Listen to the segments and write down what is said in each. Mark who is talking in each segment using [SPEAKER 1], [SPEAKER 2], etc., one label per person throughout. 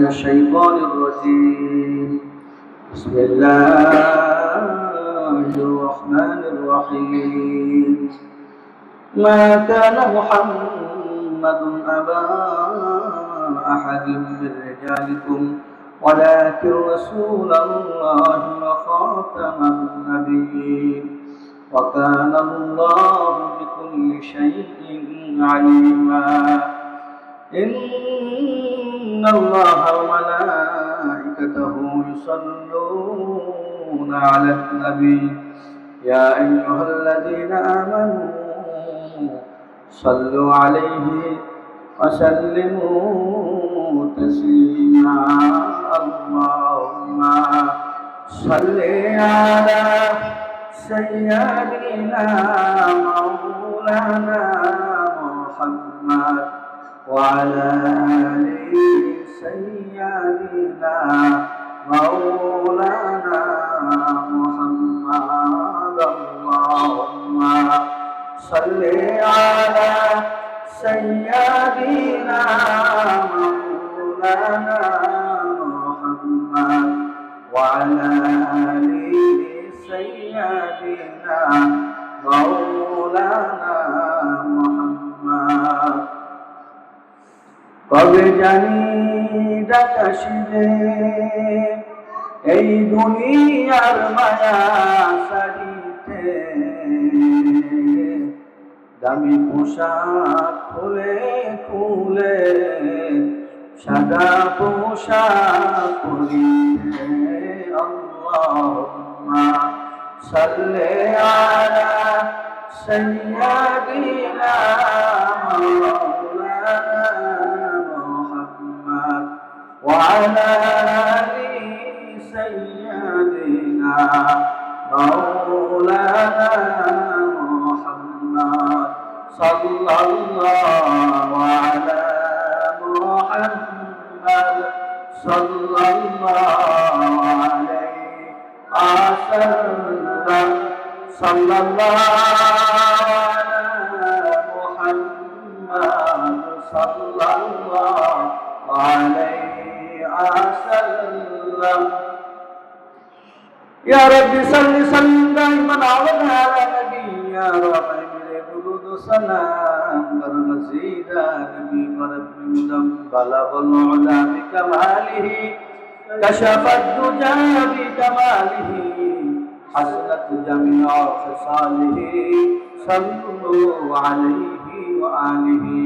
[SPEAKER 1] من الشيطان الرجيم. بسم الله الرحمن الرحيم. ما كان محمد أبا أحد من رجالكم ولكن رسول الله وخاتم النبيين وكان الله بكل شيء عليما. إن الله وملائكته يصلون على النبي يا أيها الذين آمنوا صلوا عليه وسلموا تسليما. اللهم صل على سيدنا مولانا محمد وعلى آل سيدنا مولانا محمد. اللهم صل على سيدنا مولانا محمد وعلى آل سيدنا مولانا محمد. কবে জানি ডাকাশিবে এই দুনিয়ার মায়া সারিতে, দামি পোশাক খুলে খুলে সাদা পোশাক পরিতে। আল্লাহুম্মা সাল্লি আলা সাইয়্যিদিনা মাওলানা মুহাম্মদ ওয়া আলা আলি সাইয়্যিদিনা মাওলানা মুহাম্মদ সাল্লাল্লাহু আলা মুহাম্মদ সাল্লাল্লাহু আলাইহি ওয়াসাল্লাম সাল্লাল্লাহু আলা মুহাম্মদ সাল্লাল্লাহু আলাইহি ওয়াসাল্লাম. ইয়া রাব্বি সাল্লি সাল্লিম দাইমান আলা নবী ইয়া রাব্বি মেরে দুরুদ সালাম বার মসজিদা নবী রব্বি মুদম বালাগুল উলা বিকামালিহি কাশাফাদ দুজা বিকামালিহি হাসনাত জামিআ খিসালিহি সাল্লু আলাইহি ওয়া আলিহি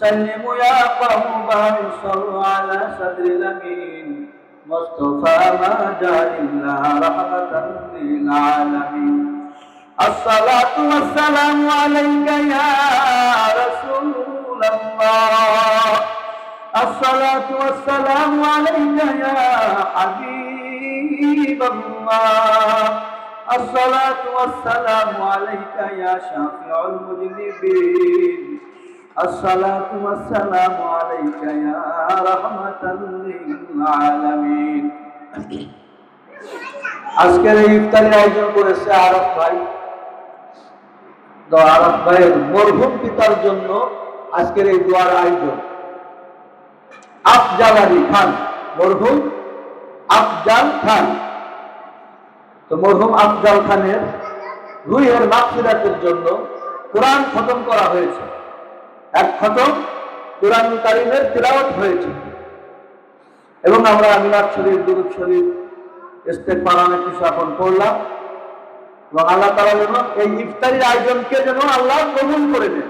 [SPEAKER 1] সাল্লিমু ইয়া কওমান সাল্লু আলা সাদরিল আমিন মুস্তাফা মা জাইল্লা রাহমাতান লিল আলামিন. الصلاة والسلام عليك يا رسول الله. الصلاة والسلام عليك يا حبيب الله. الصلاة والسلام عليك يا شافع المذنبين. الصلاة والسلام عليك يا رحمة للعالمين. আজকের এই ইফতারের আয়োজন করেছে আরফ ভাই। তো আরফ ভাইয়ের মরহুম পিতার জন্য আজকের এই দোয়ার আয়োজন। আফজাল আলী খান, মরহুম আফজাল খান। তো মরহুম আফজাল খানের রুহের মাগফিরাতের জন্য কোরআন খতম করা হয়েছে। এক খতম কোরআন কারীমের তিলাওয়াত হয়েছে এবং আমরা মিলাদ শরীফ, দুরূদ শরীফ, ইস্তেগফার অনেক কিছু এখন পড়লাম এবং আল্লাহ তাআলা যেন এই ইফতারির আয়োজনকে যেন আল্লাহ কবুল করে নেন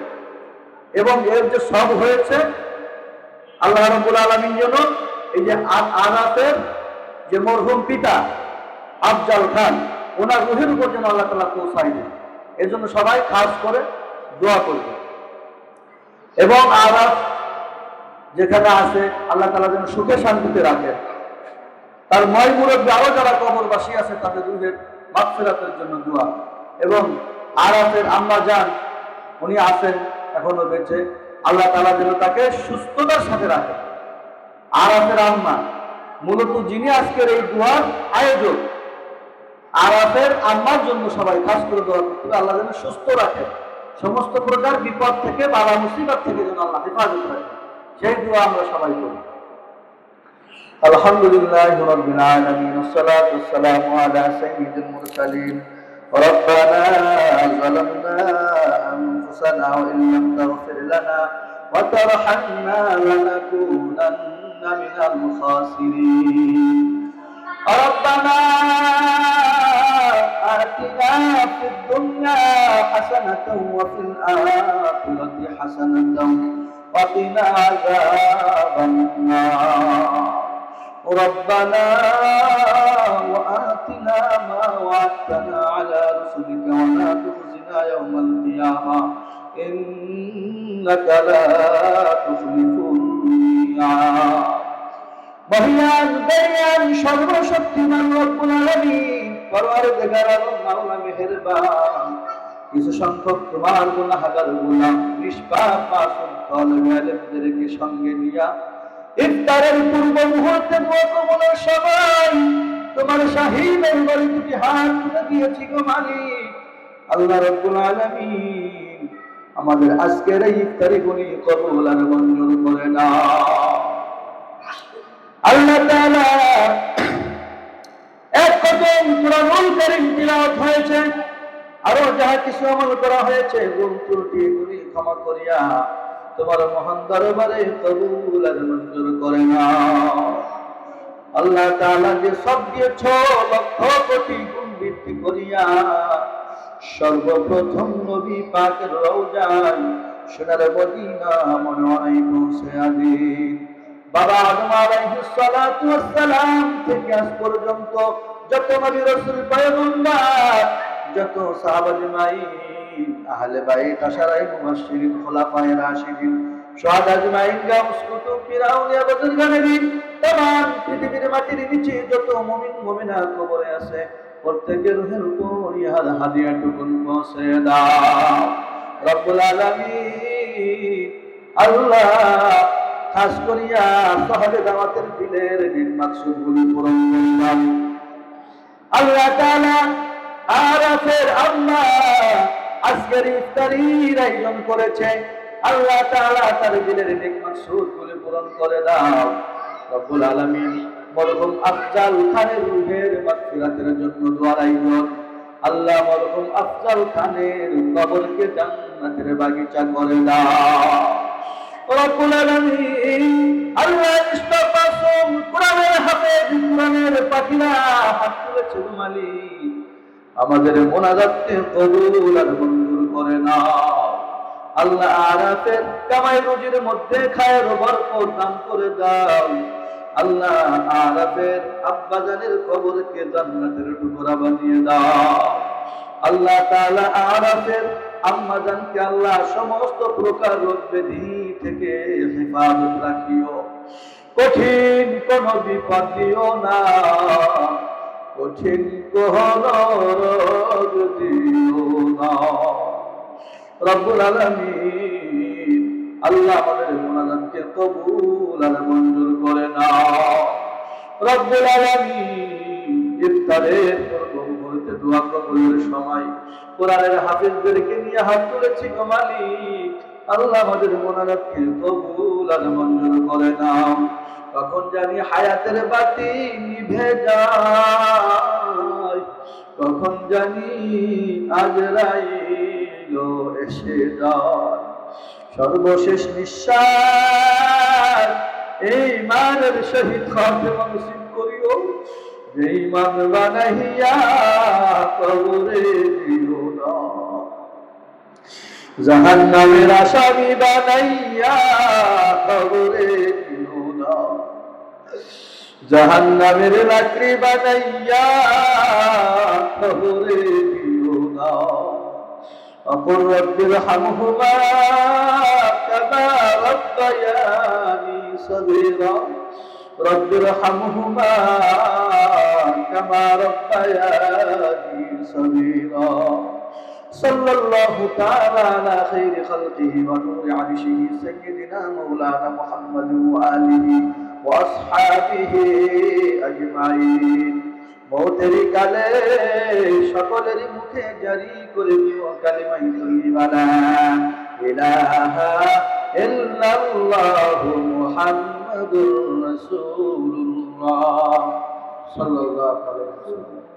[SPEAKER 1] এবং এর যে সব হয়েছে আল্লাহ রাব্বুল আলামিন যেন এই যে আনাতের যে মরহুম পিতা আফজাল খান ওনার রুহের উপর যেন আল্লাহ তাআলা পৌঁছায় দেন, এর জন্য সবাই খাস করে দোয়া করবে। এবং আরাফ যেখানে আছে আল্লাহ তাআলা যেন সুখে শান্তিতে রাখেন। তার ময় মুরব্বী আরো যারা কবরবাসী আছে তাদের রুহের মাগফিরাতের জন্য দোয়া। এবং আরাফের আম্মা জান উনি আছেন এখনো বেঁচে, আল্লাহ তাআলা যেন তাকে সুস্থতার সাথে রাখেন। আরাফের আম্মা মূলত যিনি আজকের এই দোয়ার আয়োজক, আরাফের আম্মার জন্য সবাই খাস করে দোয়া করতে হবে, আল্লাহ যেন সুস্থ রাখেন, সমস্ত প্রকার বিপদ থেকে বালা মুসিবত থেকে যেন আল্লাহ হেফাজত রাখেন, সেই দোয়া আমরা সবাই করি। আলহামদুলিল্লাহি রাব্বিল আলামিন ওয়াসসালাতু ওয়াসসালামু আলা সাইয়্যিদিল মুরসালিন রব্বানা যালামনা আনফুসানা ওয়া ইল্লাম তাগফির লানা ওয়া তারহামনা লানাকুনান্না মিনাল খাসিরিন রব্বানা আতিনা ফিদ দুনিয়া হাসানাতাও ওয়া ফিল আখিরাতি হাসানাতাও ওয়া কিনা আযাবান নার ربنا وآتنا ما وعدتنا على رسلك ولا تخزنا يوم القيامة إنك لا تخلف الميعاد মহিয়ান দয়ান সর্বশক্তিমান রব্বুল আলামিন পরওয়ারদিগার আলম মাওলা মেহেরবান কিছু সংখ্যক তোমার গুনাহগার গোলাম নিষ্পাপ মাসুম তলবে আলেমদেরকে সঙ্গে নিয়া ইফতারের পূর্ব মুহূর্তে দোয়া কবুলের সময় তোমার শাহীদের গলি দুটি হাত তুলে দিয়েছি গো মালিক আল্লাহ রাব্বুল আলামিন আমাদের আজকের এই ইফতারি গুনি কবুল আর মঞ্জুর করে নাও আল্লাহ তাআলা এক কদম কুরআনুল কারীম তিলাওয়াত হয়েছে আরো যাহা কিছু আমল করা হয়েছে ভুল ত্রুটি গুলি ক্ষমা করিয়া তোমার মহান দরবারে কবুল আর মঞ্জুর করে নাও আল্লাহ তাআলা যে সব দিয়েছ লক্ষ কোটি গুণ বৃদ্ধি করিয়া সর্বপ্রথম নবী পাকের রওজায় সোনার মদিনা মনোয়ারায় পৌঁছে দিন বাবা আদম আলাইহিস সালাতু ওয়াস সালাম থেকে আজ পর্যন্ত যত নবী রাসূল পয়গম্বর যত সাহাবা আজমাইন আহলে বাইত আশারায়ে মুবাশশিরিন খুলাফায়ে রাশিদিন শুহাদা আজমাইন গাউস কুতুব পীর আউলিয়া বুজুর্গানেদিন तमाम পৃথিবীর মাটির নিচে যত মুমিন মুমিনা কবরে আছে প্রত্যেকের রূহের উপর ইহার হাদিয়াটুকুন পৌঁছে দাও রব্বুল আলামিন আল্লাহ খাস করিয়া সাহাবে দাওয়াতের দিলের নেক মাকসুদগুলো পূরণ করুন আল্লাহ তাআলা আরাফের আম্মা আজকের ইফতারির আয়োজন করেছে আল্লাহ তাআলা তার দিলের নেক মাকসুদগুলো পূরণ করে দাও রব্বুল আলামিন মরহুম আফজাল খানের রূহের মাগফিরাতের জন্য দোয়া রাখুন আল্লাহ মরহুম আফজাল খানের কবরকে জান্নাতের বাগিচা করে দাও রব্বুল আলামিন আল্লাহ ইস্তাফাসুম কোরআনের হাফেজ কোরআনের পাখিরা হাত তুলেছে মালিক আমাদের মোনাজাতকে কবুল আর মঞ্জুর করে নাও আল্লাহ আরাফের কামাই রুজির মধ্যে খায়ের বরকত দান করে দাও আল্লাহ আরাফের আব্বা জানের কবরকে জান্নাতের টুকরা বানিয়ে দাও আল্লাহ তাআলা আরাফের আম্মা জানকে আল্লাহ সমস্ত প্রকার রোগ ব্যাধি থেকে হেফাজত রাখিও কঠিন কোন বিপদ দিও না কঠিন কোন রোগ দিও না রব্বুল আলামিন আল্লাহ আমাদের মুনাজাতকে কবুল আর মঞ্জুর করে নাও রব্বুল আলামিন ইফতারের পূর্ব মুহূর্তে দোয়া কবুলের সময় কোরআনের হাফেজদেরকে নিয়ে হাত তুলেছি গো মালিক আল্লাহ আমাদের মুনাজাতকে কবুল আর মঞ্জুর করে নাও কখন জানি হায়াতের বাতি নিভে যায় কখন জানি আজরাইল এসে যায় সর্বশেষ নিঃশ্বাস এই মানের শহীদ খাতেমা নসিব করিও যে ইমান বানাইয়া কবরে দিও না জাহান্নামের আসামি বানাইয়া কবরে দিও না জাহান্নামের লাকড়ি বানাইয়া কবরে দিও না أقول رب ارحمهما كما ربياني صغيرا رب ارحمهما كما ربياني صغيرا صلى الله تعالى على خير خلقه ونور عرشه سيدنا مولانا محمد وآله وأصحابه أجمعين মৌতের কালে সকলের মুখে জারি করে দিও কালিমায়ে তয়্যিবা লা ইলাহা ইল্লাল্লাহু মুহাম্মাদুর মুহাম্মাদুর রাসূলুল্লাহ সাল্লাল্লাহু আলাইহি ওয়াসাল্লাম।